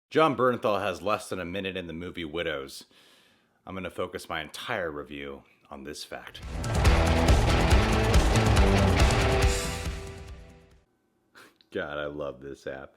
John Bernthal has less than a minute in the movie Widows. I'm going to focus my entire review on this fact. God, I love this app.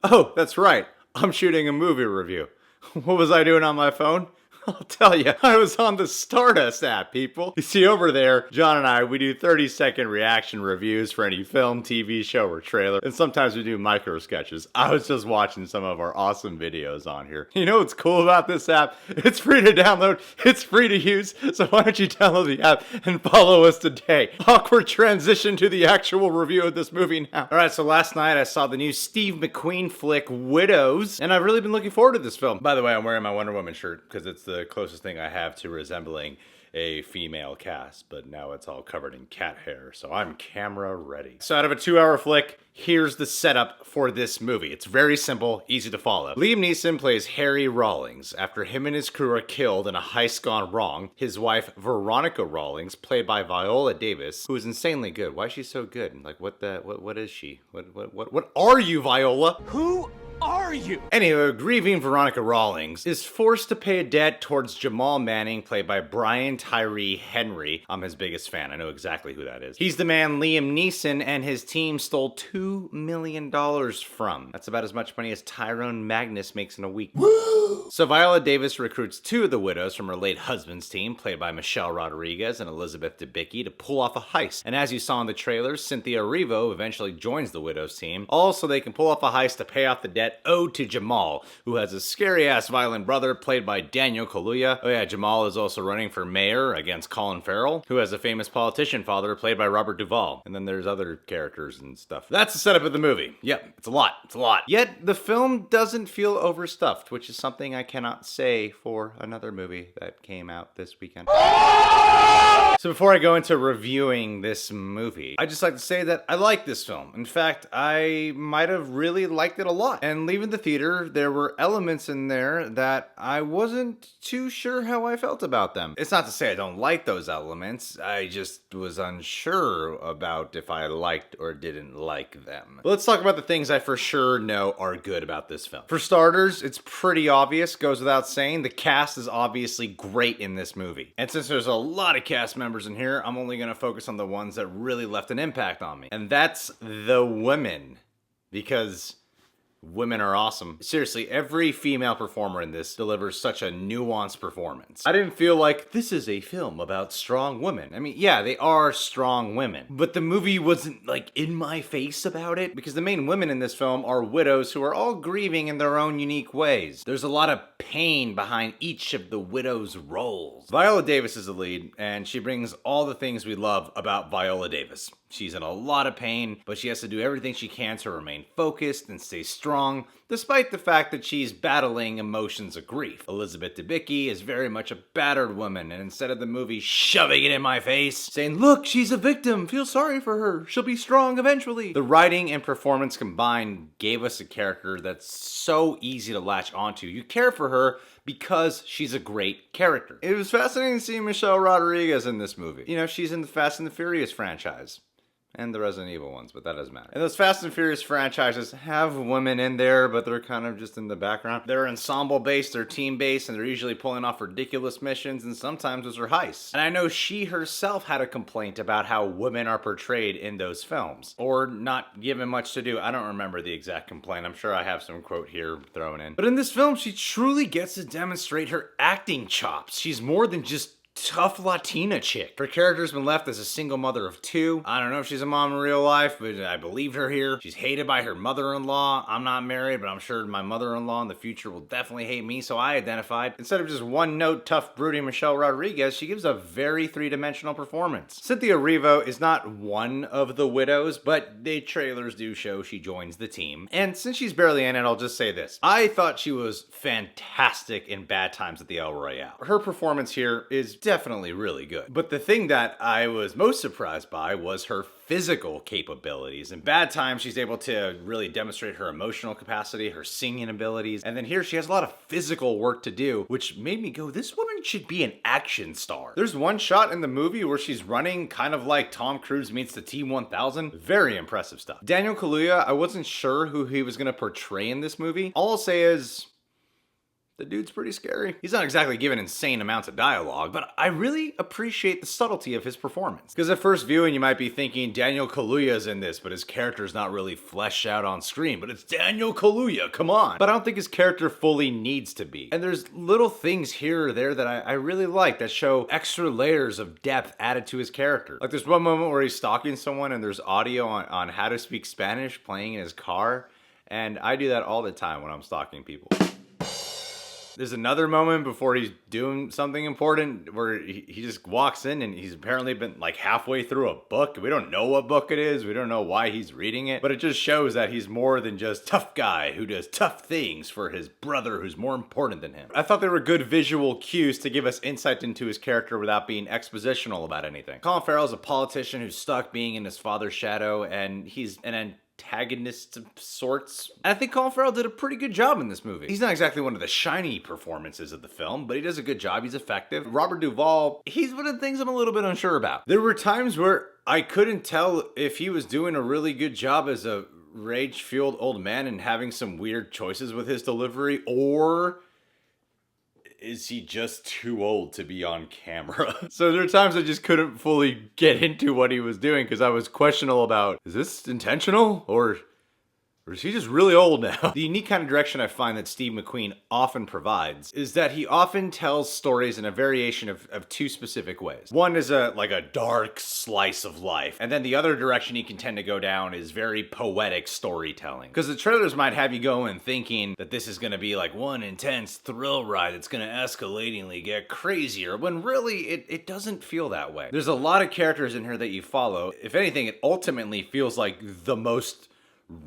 Oh, that's right. I'm shooting a movie review. What was I doing on my phone? I'll tell you, I was on the Stardust app, people. You see, over there, John and I, we do 30-second reaction reviews for any film, TV show, or trailer, and sometimes we do micro sketches. I was just watching some of our awesome videos on here. You know what's cool about this app? It's free to download, it's free to use, so why don't you download the app and follow us today? Awkward transition to the actual review of this movie now. Alright, so last night I saw the new Steve McQueen flick, Widows, and I've really been looking forward to this film. By the way, I'm wearing my Wonder Woman shirt because it's the closest thing I have to resembling a female cast, but now it's all covered in cat hair, so I'm camera ready. So out of a 2-hour flick, here's the setup for this movie. It's very simple, easy to follow. Liam Neeson plays Harry Rawlings. After him and his crew are killed in a heist gone wrong, his wife, Veronica Rawlings, played by Viola Davis, who is insanely good. Why is she so good? Like, what is she? What are you, Viola? Who are you? Anyway, grieving Veronica Rawlings is forced to pay a debt towards Jamal Manning, played by Brian Tyree Henry. I'm his biggest fan. I know exactly who that is. He's the man Liam Neeson and his team stole $2 million from. That's about as much money as Tyrone Magnus makes in a week. Woo! So Viola Davis recruits 2 of the widows from her late husband's team, played by Michelle Rodriguez and Elizabeth Debicki, to pull off a heist. And as you saw in the trailers, Cynthia Erivo eventually joins the widows team, all so they can pull off a heist to pay off the debt owed to Jamal, who has a scary-ass violent brother played by Daniel Kaluuya. Oh yeah, Jamal is also running for mayor against Colin Farrell, who has a famous politician father played by Robert Duvall. And then there's other characters and stuff. That's the setup of the movie. Yep, it's a lot. It's a lot. Yet, the film doesn't feel overstuffed, which is something I cannot say for another movie that came out this weekend. So before I go into reviewing this movie, I'd just like to say that I like this film. In fact, I might have really liked it a lot. And leaving the theater, there were elements in there that I wasn't too sure how I felt about them. It's not to say I don't like those elements, I just was unsure about if I liked or didn't like them. But let's talk about the things I for sure know are good about this film. For starters, it's pretty obvious, goes without saying, the cast is obviously great in this movie. And since there's a lot of cast members in here, I'm only gonna focus on the ones that really left an impact on me. And that's the women. Because women are awesome. Seriously, every female performer in this delivers such a nuanced performance. I didn't feel like this is a film about strong women. I mean, yeah, they are strong women, but the movie wasn't like in my face about it because the main women in this film are widows who are all grieving in their own unique ways. There's a lot of pain behind each of the widows' roles. Viola Davis is the lead, and she brings all the things we love about Viola Davis. She's in a lot of pain, but she has to do everything she can to remain focused and stay strong, despite the fact that she's battling emotions of grief. Elizabeth Debicki is very much a battered woman, and instead of the movie shoving it in my face, saying, look, she's a victim, feel sorry for her, she'll be strong eventually, the writing and performance combined gave us a character that's so easy to latch onto. You care for her because she's a great character. It was fascinating to see Michelle Rodriguez in this movie. You know, she's in the Fast and the Furious franchise. And the Resident Evil ones, but that doesn't matter. And those Fast and Furious franchises have women in there, but they're kind of just in the background. They're ensemble-based, they're team-based, and they're usually pulling off ridiculous missions, and sometimes those are heists. And I know she herself had a complaint about how women are portrayed in those films, or not given much to do. I don't remember the exact complaint. I'm sure I have some quote here thrown in. But in this film, she truly gets to demonstrate her acting chops. She's more than just tough Latina chick. Her character's been left as a single mother of 2. I don't know if she's a mom in real life, but I believed her here. She's hated by her mother-in-law. I'm not married, but I'm sure my mother-in-law in the future will definitely hate me, so I identified. Instead of just one-note, tough, brooding Michelle Rodriguez, she gives a very three-dimensional performance. Cynthia Erivo is not one of the widows, but the trailers do show she joins the team. And since she's barely in it, I'll just say this. I thought she was fantastic in Bad Times at the El Royale. Her performance here is definitely really good. But the thing that I was most surprised by was her physical capabilities. In Bad Times, she's able to really demonstrate her emotional capacity, her singing abilities, and then here she has a lot of physical work to do, which made me go, this woman should be an action star. There's one shot in the movie where she's running kind of like Tom Cruise meets the T-1000. Very impressive stuff. Daniel Kaluuya, I wasn't sure who he was going to portray in this movie. All I'll say is, the dude's pretty scary. He's not exactly given insane amounts of dialogue, but I really appreciate the subtlety of his performance. Because at first viewing, you might be thinking Daniel Kaluuya's in this, but his character's not really fleshed out on screen. But it's Daniel Kaluuya, come on. But I don't think his character fully needs to be. And there's little things here or there that I really like that show extra layers of depth added to his character. Like there's one moment where he's stalking someone and there's audio on how to speak Spanish playing in his car. And I do that all the time when I'm stalking people. There's another moment before he's doing something important where he just walks in and he's apparently been like halfway through a book. We don't know what book it is. We don't know why he's reading it, but it just shows that he's more than just tough guy who does tough things for his brother who's more important than him. I thought they were good visual cues to give us insight into his character without being expositional about anything. Colin Farrell's a politician who's stuck being in his father's shadow, and he's an antagonist of sorts. I think Colin Farrell did a pretty good job in this movie. He's not exactly one of the shiny performances of the film, but he does a good job. He's effective. Robert Duvall, he's one of the things I'm a little bit unsure about. There were times where I couldn't tell if he was doing a really good job as a rage-fueled old man and having some weird choices with his delivery, or is he just too old to be on camera? So there are times I just couldn't fully get into what he was doing because I was questionable about, is this intentional or is he just really old now? The unique kind of direction I find that Steve McQueen often provides is that he often tells stories in a variation of two specific ways. One is like a dark slice of life, and then the other direction he can tend to go down is very poetic storytelling. Because the trailers might have you going thinking that this is going to be like one intense thrill ride that's going to escalatingly get crazier, when really it doesn't feel that way. There's a lot of characters in here that you follow. If anything, it ultimately feels like the most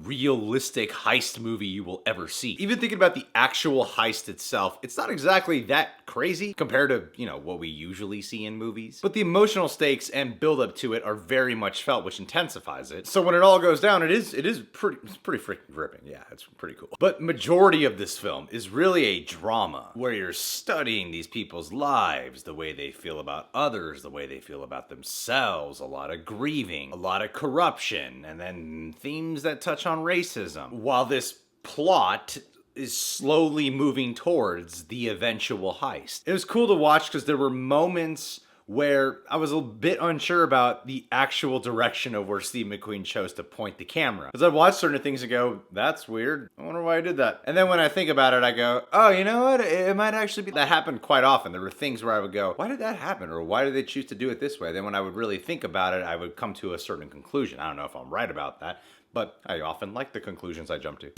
realistic heist movie you will ever see. Even thinking about the actual heist itself, it's not exactly that crazy compared to, you know, what we usually see in movies. But the emotional stakes and build up to it are very much felt, which intensifies it. So when it all goes down, it's pretty freaking gripping. Yeah, it's pretty cool. But majority of this film is really a drama where you're studying these people's lives, the way they feel about others, the way they feel about themselves, a lot of grieving, a lot of corruption, and then themes that touch on racism, while this plot is slowly moving towards the eventual heist. It was cool to watch because there were moments where I was a bit unsure about the actual direction of where Steve McQueen chose to point the camera. Because I'd watch certain things and go, that's weird. I wonder why I did that. And then when I think about it, I go, oh, you know what? It might actually be. That happened quite often. There were things where I would go, why did that happen? Or why did they choose to do it this way? Then when I would really think about it, I would come to a certain conclusion. I don't know if I'm right about that, but I often like the conclusions I jump to.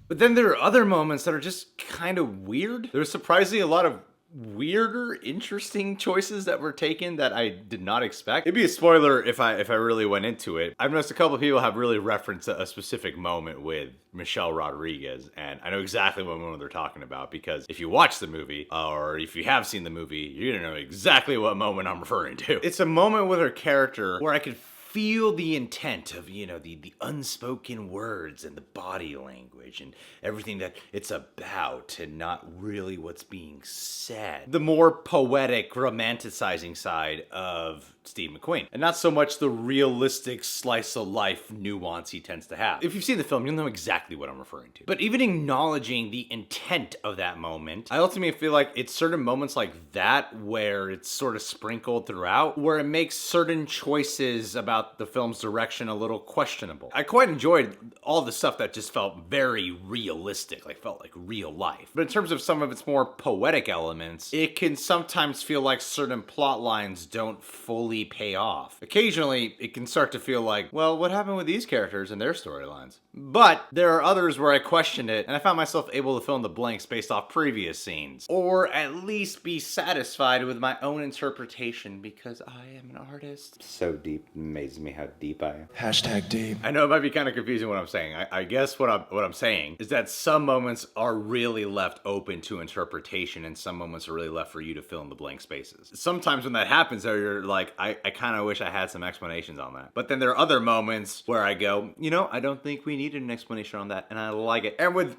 But then there are other moments that are just kind of weird. There's surprisingly a lot of weirder, interesting choices that were taken that I did not expect. It'd be a spoiler if I really went into it. I've noticed a couple of people have really referenced a specific moment with Michelle Rodriguez, and I know exactly what moment they're talking about, because if you watch the movie, or if you have seen the movie, you're gonna know exactly what moment I'm referring to. It's a moment with her character where I could feel the intent of, you know, the unspoken words and the body language and everything that it's about, and not really what's being said. The more poetic, romanticizing side of Steve McQueen, and not so much the realistic slice of life nuance he tends to have. If you've seen the film, you'll know exactly what I'm referring to. But even acknowledging the intent of that moment, I ultimately feel like it's certain moments like that where it's sort of sprinkled throughout, where it makes certain choices about the film's direction a little questionable. I quite enjoyed all the stuff that just felt very realistic, like felt like real life. But in terms of some of its more poetic elements, it can sometimes feel like certain plot lines don't fully pay off. Occasionally, it can start to feel like, well, what happened with these characters and their storylines? But there are others where I questioned it, and I found myself able to fill in the blanks based off previous scenes, or at least be satisfied with my own interpretation because I am an artist. So deep, made amazes me how deep I am. Hashtag deep. I know it might be kind of confusing what I'm saying. I guess what I'm saying is that some moments are really left open to interpretation and some moments are really left for you to fill in the blank spaces. Sometimes when that happens, you're like, I kind of wish I had some explanations on that. But then there are other moments where I go, I don't think we needed an explanation on that, and I like it. And with,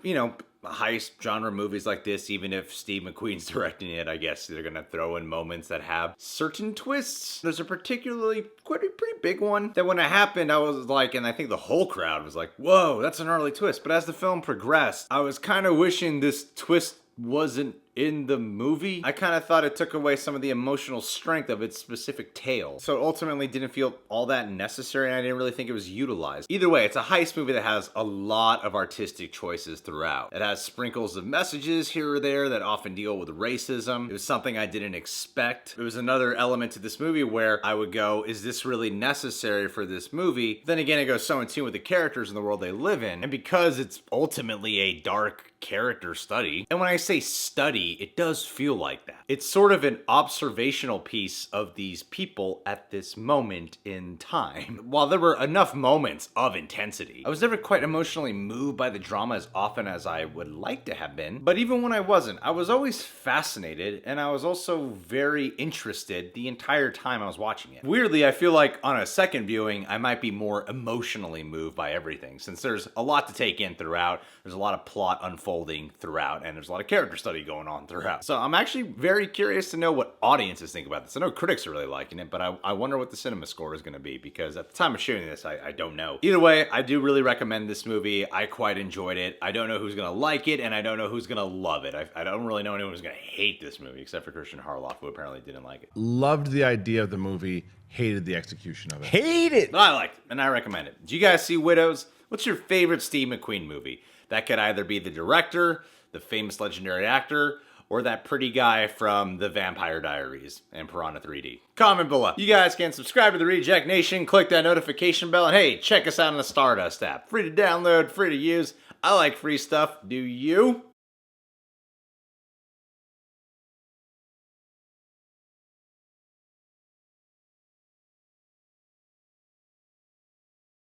heist genre movies like this, even if Steve McQueen's directing it, I guess they're gonna throw in moments that have certain twists. There's a particularly pretty big one that when it happened, I was like, and I think the whole crowd was like, whoa, that's an early twist. But as the film progressed, I was kind of wishing this twist wasn't in the movie. I kind of thought it took away some of the emotional strength of its specific tale. So it ultimately didn't feel all that necessary, and I didn't really think it was utilized. Either way, it's a heist movie that has a lot of artistic choices throughout. It has sprinkles of messages here or there that often deal with racism. It was something I didn't expect. It was another element to this movie where I would go, is this really necessary for this movie? Then again, it goes so in tune with the characters and the world they live in. And because it's ultimately a dark character study, and when I say study, it does feel like that. It's sort of an observational piece of these people at this moment in time. While there were enough moments of intensity, I was never quite emotionally moved by the drama as often as I would like to have been. But even when I wasn't, I was always fascinated, and I was also very interested the entire time I was watching it. Weirdly, I feel like on a second viewing, I might be more emotionally moved by everything, since there's a lot to take in throughout. There's a lot of plot unfolding throughout, and there's a lot of character study going on throughout. So I'm actually very curious to know what audiences think about this. I know critics are really liking it, but I wonder what the cinema score is going to be, because at the time of shooting this, I don't know. Either way, I do really recommend this movie. I quite enjoyed it. I don't know who's going to like it, and I don't know who's going to love it. I don't really know anyone who's going to hate this movie, except for Christian Harloff, who apparently didn't like it. Loved the idea of the movie, hated the execution of it. Hate it. But I liked it, and I recommend it. Do you guys see Widows? What's your favorite Steve McQueen movie? That could either be the director, the famous legendary actor, or that pretty guy from The Vampire Diaries and Piranha 3D. Comment below. You guys can subscribe to the Reject Nation, click that notification bell, and hey, check us out on the Stardust app. Free to download, free to use. I like free stuff. Do you?